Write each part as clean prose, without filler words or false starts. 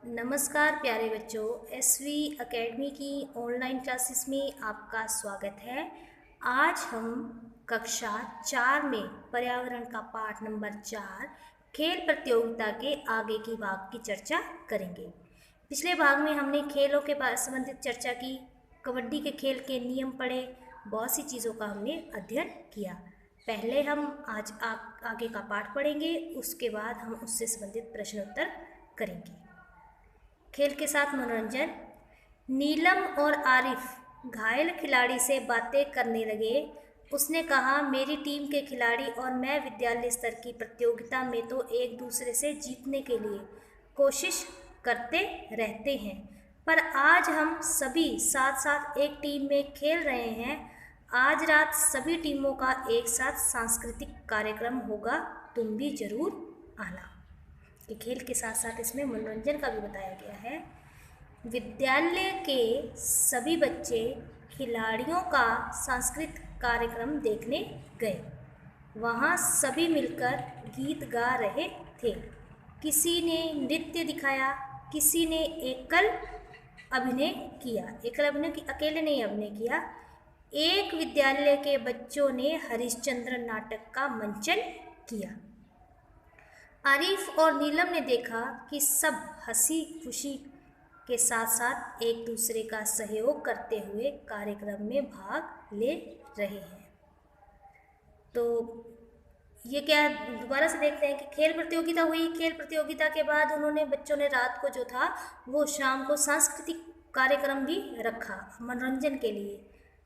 नमस्कार प्यारे बच्चों, एसवी एकेडमी की ऑनलाइन क्लासेस में आपका स्वागत है। आज हम कक्षा 4 में पर्यावरण का पाठ नंबर 4 खेल प्रतियोगिता के आगे की भाग की चर्चा करेंगे। पिछले भाग में हमने खेलों के संबंधित चर्चा की, कबड्डी के खेल के नियम पढ़े, बहुत सी चीज़ों का हमने अध्ययन किया। पहले हम आज आगे का पाठ पढ़ेंगे, उसके बाद हम उससे संबंधित प्रश्नोत्तर करेंगे। खेल के साथ मनोरंजन। नीलम और आरिफ घायल खिलाड़ी से बातें करने लगे। उसने कहा, मेरी टीम के खिलाड़ी और मैं विद्यालय स्तर की प्रतियोगिता में तो एक दूसरे से जीतने के लिए कोशिश करते रहते हैं, पर आज हम सभी साथ साथ एक टीम में खेल रहे हैं। आज रात सभी टीमों का एक साथ सांस्कृतिक कार्यक्रम होगा, तुम भी जरूर आना। कि खेल के साथ साथ इसमें मनोरंजन का भी बताया गया है। विद्यालय के सभी बच्चे खिलाड़ियों का सांस्कृतिक कार्यक्रम देखने गए। वहाँ सभी मिलकर गीत गा रहे थे। किसी ने नृत्य दिखाया, किसी ने एकल अभिनय किया। एकल अभिनय की अकेले नहीं अभिनय किया। एक विद्यालय के बच्चों ने हरिश्चंद्र नाटक का मंचन किया। आरिफ और नीलम ने देखा कि सब हंसी खुशी के साथ साथ एक दूसरे का सहयोग करते हुए कार्यक्रम में भाग ले रहे हैं। तो ये क्या, दोबारा से देखते हैं कि खेल प्रतियोगिता हुई। खेल प्रतियोगिता के बाद उन्होंने बच्चों ने रात को जो था वो शाम को सांस्कृतिक कार्यक्रम भी रखा मनोरंजन के लिए।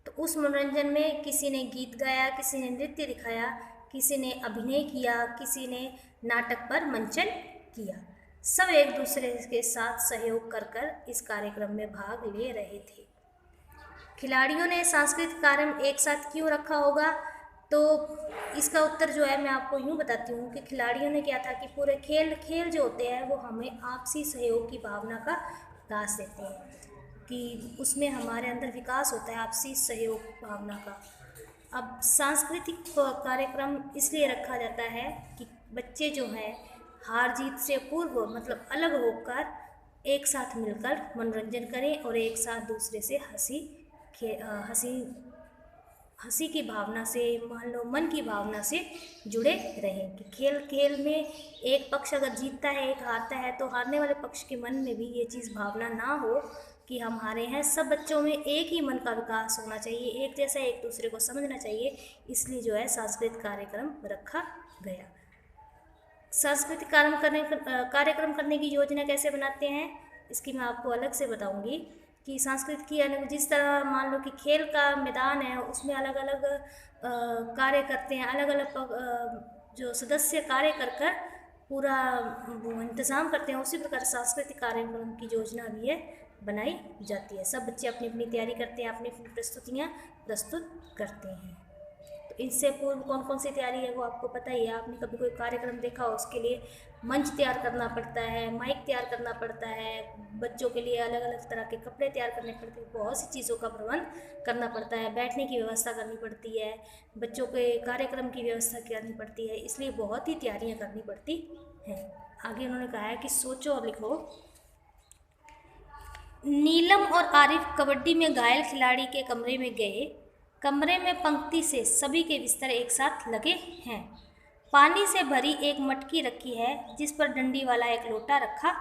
तो उस मनोरंजन में किसी ने गीत गाया, किसी ने नृत्य दिखाया, किसी ने अभिनय किया, किसी ने नाटक पर मंचन किया। सब एक दूसरे के साथ सहयोग कर इस कार्यक्रम में भाग ले रहे थे। खिलाड़ियों ने सांस्कृतिक कार्यक्रम एक साथ क्यों रखा होगा, तो इसका उत्तर जो है मैं आपको यूँ बताती हूँ कि खिलाड़ियों ने क्या था कि पूरे खेल जो होते हैं वो हमें आपसी सहयोग की भावना का विकास देते हैं, कि उसमें हमारे अंदर विकास होता है आपसी सहयोग भावना का। अब सांस्कृतिक कार्यक्रम इसलिए रखा जाता है कि बच्चे जो हैं हार जीत से पूर्व मतलब अलग होकर एक साथ मिलकर मनोरंजन करें और एक साथ दूसरे से हंसी की भावना से, मान लो मन की भावना से जुड़े रहें। कि खेल में एक पक्ष अगर जीतता है, एक हारता है, तो हारने वाले पक्ष के मन में भी ये चीज़ भावना ना हो कि हम हारे हैं। सब बच्चों में एक ही मन का विकास होना चाहिए, एक जैसा एक दूसरे को समझना चाहिए। इसलिए जो है सांस्कृतिक कार्यक्रम रखा गया। सांस्कृतिक कार्यक्रम करने की योजना कैसे बनाते हैं, इसकी मैं आपको अलग से बताऊंगी। कि सांस्कृतिक की जिस तरह मान लो कि खेल का मैदान है, उसमें अलग अलग कार्य करते हैं, अलग अलग जो सदस्य कार्य कर पूरा इंतज़ाम करते हैं, उसी प्रकार सांस्कृतिक कार्यक्रम की योजना भी है बनाई जाती है। सब बच्चे अपनी अपनी तैयारी करते हैं, अपनी अपनी प्रस्तुतियाँ प्रस्तुत करते हैं। तो इससे पूर्व कौन कौन सी तैयारी है वो आपको पता ही है। आपने कभी कोई कार्यक्रम देखा हो, उसके लिए मंच तैयार करना पड़ता है, माइक तैयार करना पड़ता है, बच्चों के लिए अलग अलग तरह के कपड़े तैयार करने पड़ते हैं, बहुत सी चीज़ों का प्रबंध करना पड़ता है, बैठने की व्यवस्था करनी पड़ती है, बच्चों के कार्यक्रम की व्यवस्था करनी पड़ती है। इसलिए बहुत ही तैयारियाँ करनी पड़ती हैं। आगे उन्होंने कहा है कि सोचो और लिखो। नीलम और आरिफ कबड्डी में घायल खिलाड़ी के कमरे में गए। कमरे में पंक्ति से सभी के बिस्तर एक साथ लगे हैं। पानी से भरी एक मटकी रखी है, जिस पर डंडी वाला एक लोटा रखा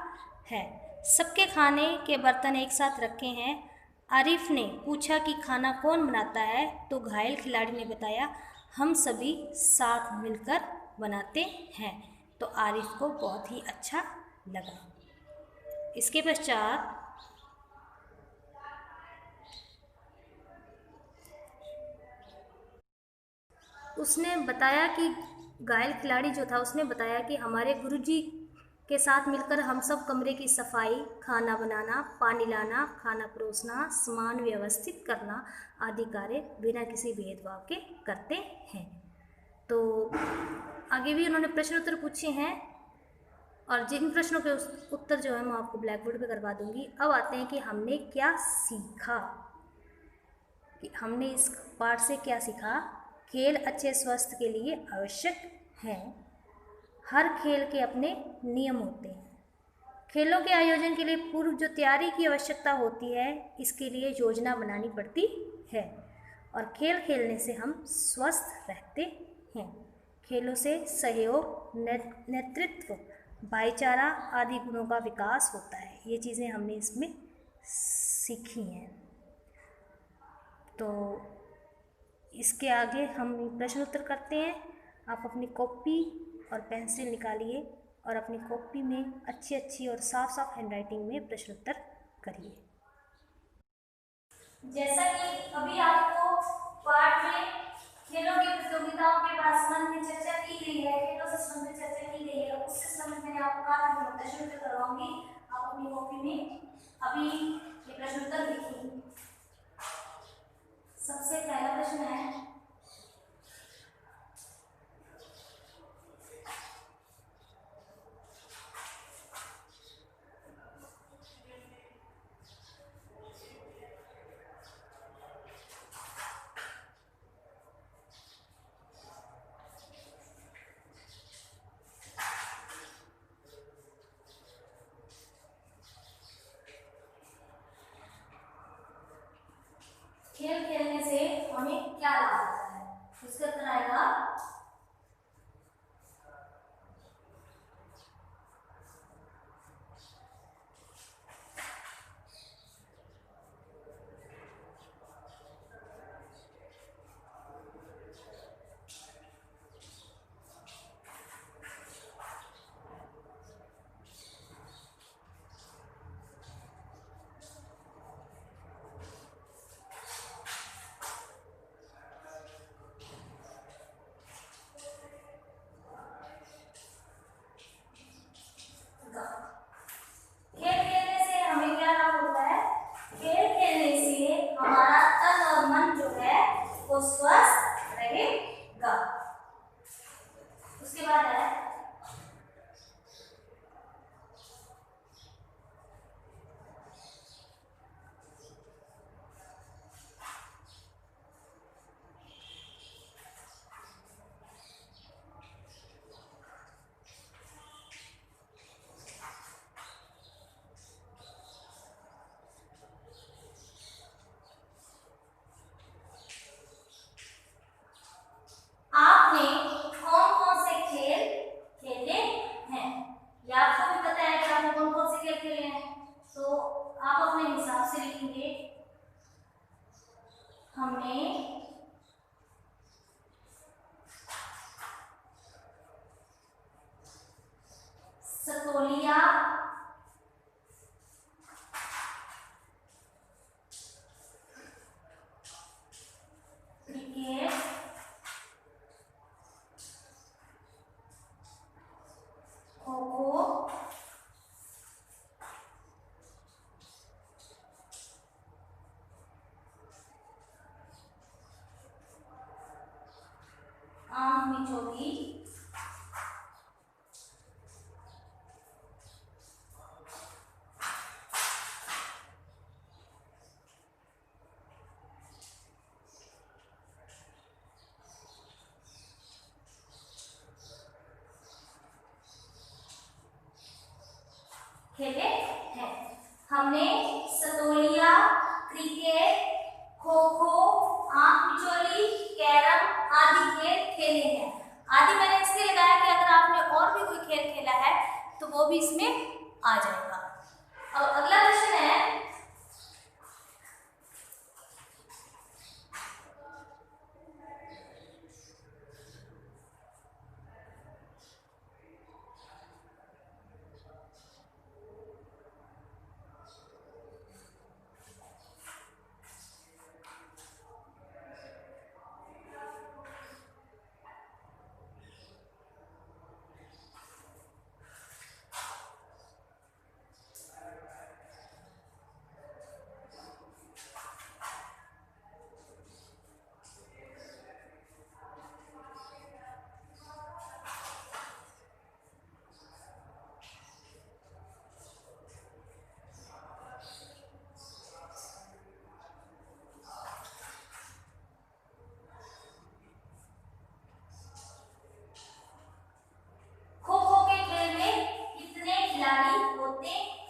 है। सबके खाने के बर्तन एक साथ रखे हैं। आरिफ ने पूछा कि खाना कौन बनाता है, तो घायल खिलाड़ी ने बताया, हम सभी साथ मिलकर बनाते हैं। तो आरिफ को बहुत ही अच्छा लगा। इसके पश्चात उसने बताया कि घायल खिलाड़ी जो था उसने बताया कि हमारे गुरुजी के साथ मिलकर हम सब कमरे की सफाई, खाना बनाना, पानी लाना, खाना परोसना, सामान व्यवस्थित करना आदि कार्य बिना किसी भेदभाव के करते हैं। तो आगे भी उन्होंने प्रश्न उत्तर पूछे हैं, और जिन प्रश्नों के उत्तर जो है मैं आपको ब्लैक बोर्ड पे करवा दूंगी। अब आते हैं कि हमने क्या सीखा, कि हमने इस पाठ से क्या सीखा। खेल अच्छे स्वास्थ्य के लिए आवश्यक हैं। हर खेल के अपने नियम होते हैं। खेलों के आयोजन के लिए पूर्व जो तैयारी की आवश्यकता होती है, इसके लिए योजना बनानी पड़ती है। और खेल खेलने से हम स्वस्थ रहते हैं। खेलों से सहयोग, नेतृत्व, भाईचारा आदि गुणों का विकास होता है। ये चीज़ें हमने इसमें सीखी हैं। तो इसके आगे हम प्रश्न उत्तर करते हैं। आप अपनी कॉपी और पेंसिल निकालिए और अपनी कॉपी में अच्छी अच्छी और साफ साफ हैंडराइटिंग में प्रश्न उत्तर करिए। जैसा कि अभी आपको पाठ में खेलों की प्रतियोगिताओं के संबंध में चर्चा की गई है, खेलों से संबंधित चर्चा की गई है, उससे संबंधित मैंने आपको कहा था कि प्रश्न उत्तर करवाऊंगी। आप अपनी कॉपी में अभी ये प्रश्न उत्तर लिखिए। सबसे पहला प्रश्न है, खेल खेलने से हमें क्या लाभ होता है? उसका उत्तर आएगा खेल खेलने से हमें क्या लाभ होता है? खेल खेलने से हमारा तन और मन जो है वो स्वस्थ रहेगा। उसके बाद है आपने कौन कौन से खेल खेले हैं? ये आपको भी पता है कि आपने कौन कौन से खेल खेले हैं, तो आप अपने हिसाब से लिखेंगे। हमने सतोलिया, क्रिकेट, खो खो, आम मिचोली, खेले हैं। हमने सतोलिया, क्रिकेट, खो खो, आंख मिचोली, कैरम आदि खेल खेले हैं। आदि मैंने इसलिए लगाया कि अगर आपने और भी कोई खेल खेला है तो वो भी इसमें आ जाएगा। अब अगला प्रश्न है,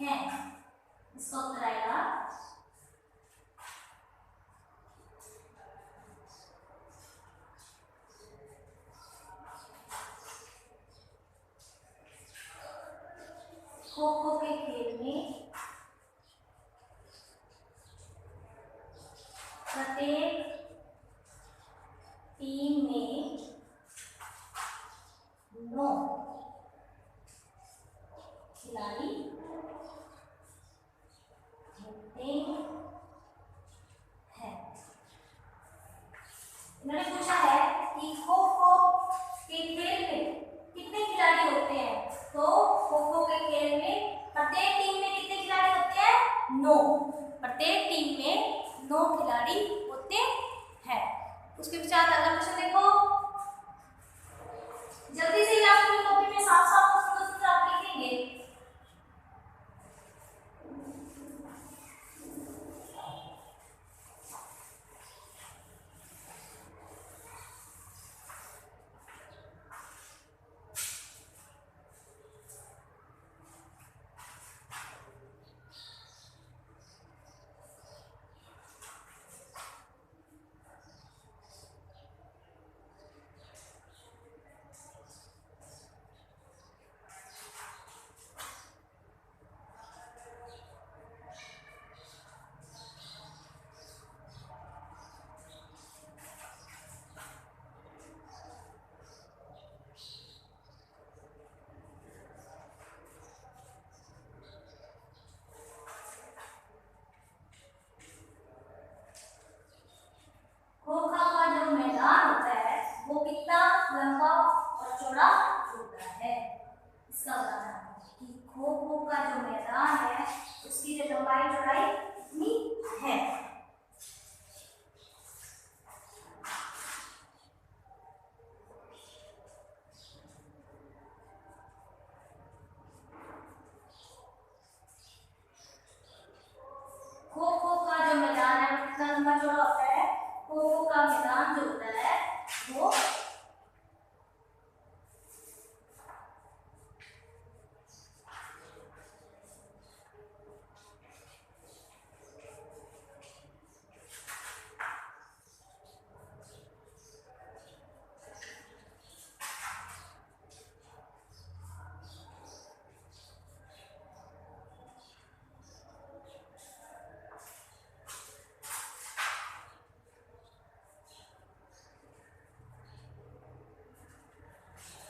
हैं। इसका उत्तर आएगा खो खो के खेल में प्रत्येक टीम में 9 खिलाड़ी होते हैं। इन्होंने पूछा है कि खो खो के खेल में कितने खिलाड़ी होते हैं, तो खो खो के खेल में प्रत्येक टीम में कितने खिलाड़ी होते हैं? 9। प्रत्येक टीम में 9 खिलाड़ी होते हैं। उसके पश्चात अगला क्वेश्चन देखो, जल्दी से आप अपनी कॉपी में साफ साफ और सुंदर सुंदर आप लिखेंगे। खो खो का जो मैदान होता है वो कितना लंबा और चौड़ा होता है, इसका बताना है कि खो खो का जो मैदान है उसकी जो लंबाई चौड़ाई कितनी है। खो खो का जो मैदान है वो कितना लंबा चौड़ा होता है? खो खो का मैदान जो होता है वो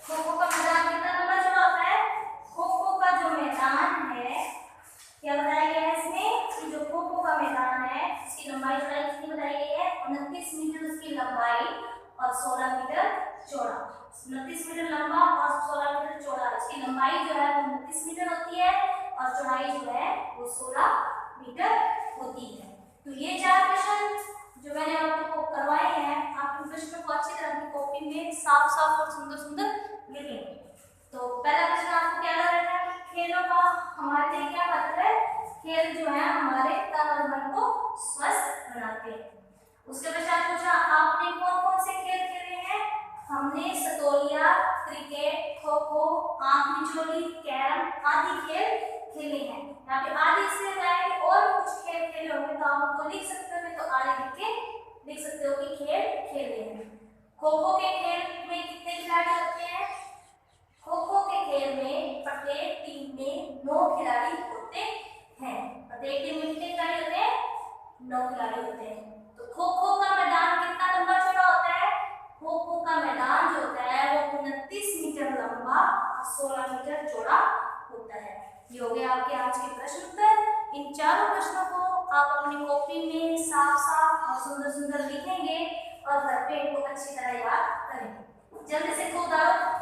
खो खो का मैदान कितना लंबा चौड़ा होता है? खो खो का जो मैदान है, क्या बताया गया है इसमें कि जो खो खो का मैदान है उसकी लंबाई चौड़ाई कितनी बताई गई है? 29 मीटर उसकी लंबाई और 16 मीटर चौड़ा। 29 मीटर लंबा और 16 मीटर चौड़ा। इसकी लंबाई जो है वो 29 मीटर होती है और चौड़ाई जो है वो 16 मीटर होती है। तो ये 4 प्रश्न जो मैंने आपको करवाए हैं, आप इन प्रश्नों को अच्छी तरह अपनी कॉपी में साफ साफ और सुंदर सुंदर लिखेंगे। तो पहला प्रश्न आपको क्या लग रहा है कि खेलों का हमारे लिए क्या मतलब है? खेल जो है हमारे तन और मन को स्वस्थ बनाते हैं। उसके पश्चात पूछा आपने कौन कौन से खेल खेले हैं? हमने सतोलिया, क्रिकेट, खो खो, आंख मिचोली, कैरम आदि खेल खेले हैं। यहाँ पे आदि इसलिए बताया कि और कुछ खेल खेले होंगे तो आप उनको लिख सकते हो, तो आगे लिख के लिख सकते हो कि खेल खेले हैं। खो खो के खेल में कितने खिलाड़ी होते हैं? खो खो के खेल में प्रत्येक टीम में 9 खिलाड़ी होते हैं। प्रत्येक टीम में कितने खिलाड़ी होते हैं? 9 खिलाड़ी होते हैं। तो खो खो का मैदान कितना लंबा चौड़ा होता है? खो खो का मैदान जो होता है वो 29 मीटर लंबा और 16 मीटर चौड़ा होता है। ये हो गया आपके आज के प्रश्न उत्तर। इन चारों प्रश्नों को आप अपनी कॉपी में साफ साफ और सुंदर सुंदर लिखेंगे और घर पे इनको अच्छी तरह याद करेंगे। जल्दी से खुद आओ।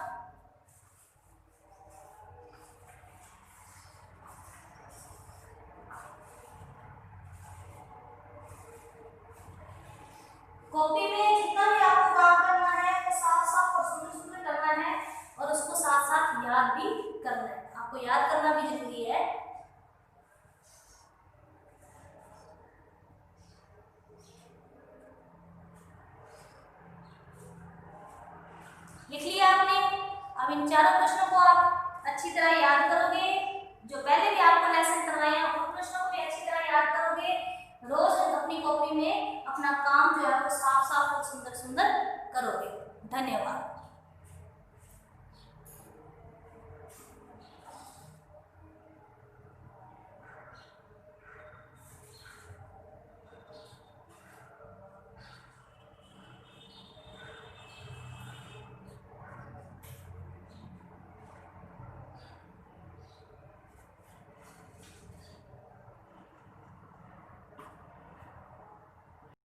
कॉपी में जितना भी आपको काम करना है वो साफ साफ और सुंदर सुंदर करना है और उसको साथ साथ याद भी करना है। आपको याद करना भी जरूरी है। लिख लिया आपने? अब इन चारों प्रश्नों को आप अच्छी तरह याद करोगे। जो पहले भी आपको लेसन करोगे। धन्यवाद।